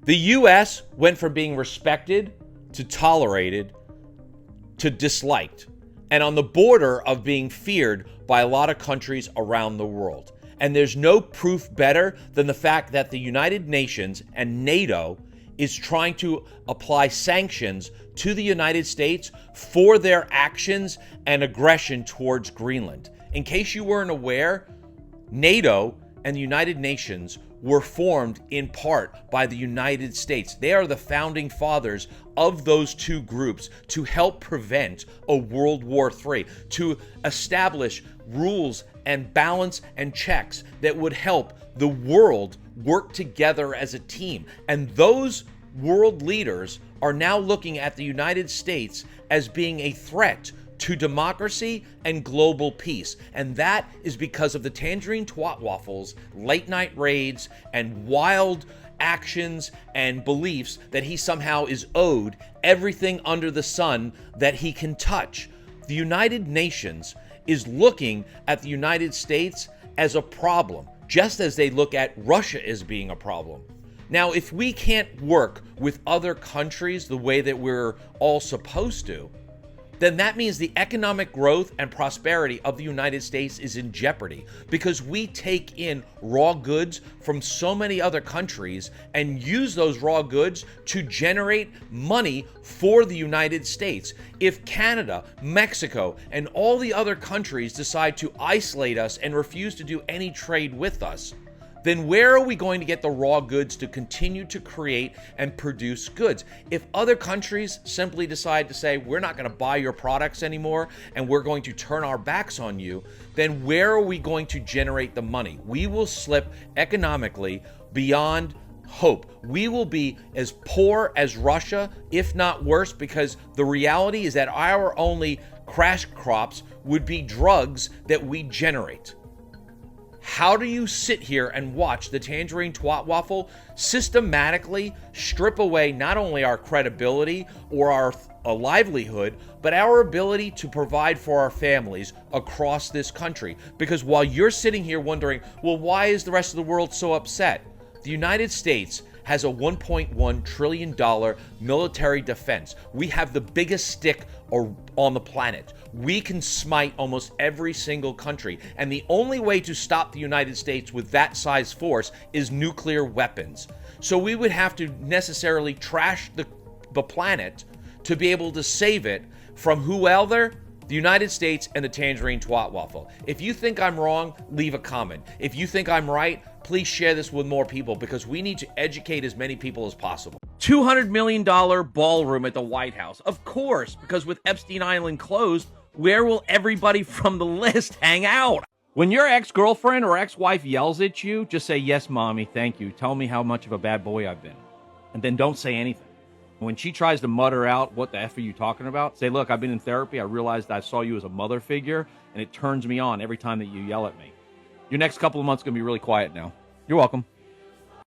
The U.S. went from being respected to tolerated to disliked, and on the border of being feared by a lot of countries around the world. And there's no proof better than the fact that the United Nations and NATO is trying to apply sanctions to the United States for their actions and aggression towards Greenland. In case you weren't aware, NATO and the United Nations were formed in part by the United States. They are the founding fathers of those two groups to help prevent a World War III, to establish rules and balance and checks that would help the world work together as a team. And those world leaders are now looking at the United States as being a threat to democracy and global peace. And that is because of the Tangerine Twat Waffles, late night raids, and wild actions and beliefs that he somehow is owed everything under the sun that he can touch. The United Nations is looking at the United States as a problem, just as they look at Russia as being a problem. Now, if we can't work with other countries the way that we're all supposed to, then that means the economic growth and prosperity of the United States is in jeopardy, because we take in raw goods from so many other countries and use those raw goods to generate money for the United States. If Canada, Mexico, and all the other countries decide to isolate us and refuse to do any trade with us, then where are we going to get the raw goods to continue to create and produce goods? If other countries simply decide to say, we're not going to buy your products anymore and we're going to turn our backs on you, then where are we going to generate the money? We will slip economically beyond hope. We will be as poor as Russia, if not worse, because the reality is that our only crash crops would be drugs that we generate. How do you sit here and watch the Tangerine Twat Waffle systematically strip away not only our credibility or our livelihood, but our ability to provide for our families across this country? Because while you're sitting here wondering, well, why is the rest of the world so upset? The United States has a $1.1 trillion military defense. We have the biggest stick on the planet. We can smite almost every single country. And the only way to stop the United States with that size force is nuclear weapons. So we would have to necessarily trash the planet to be able to save it from whoever? The United States and the Tangerine Twat Waffle. If you think I'm wrong, leave a comment. If you think I'm right, please share this with more people, because we need to educate as many people as possible. $200 million ballroom at the White House. Of course, because with Epstein Island closed, where will everybody from the list hang out? When your ex-girlfriend or ex-wife yells at you, just say, yes, mommy, thank you. Tell me how much of a bad boy I've been. And then don't say anything. When she tries to mutter out, what the F are you talking about? Say, look, I've been in therapy. I realized I saw you as a mother figure, and it turns me on every time that you yell at me. Your next couple of months are going to be really quiet now. You're welcome.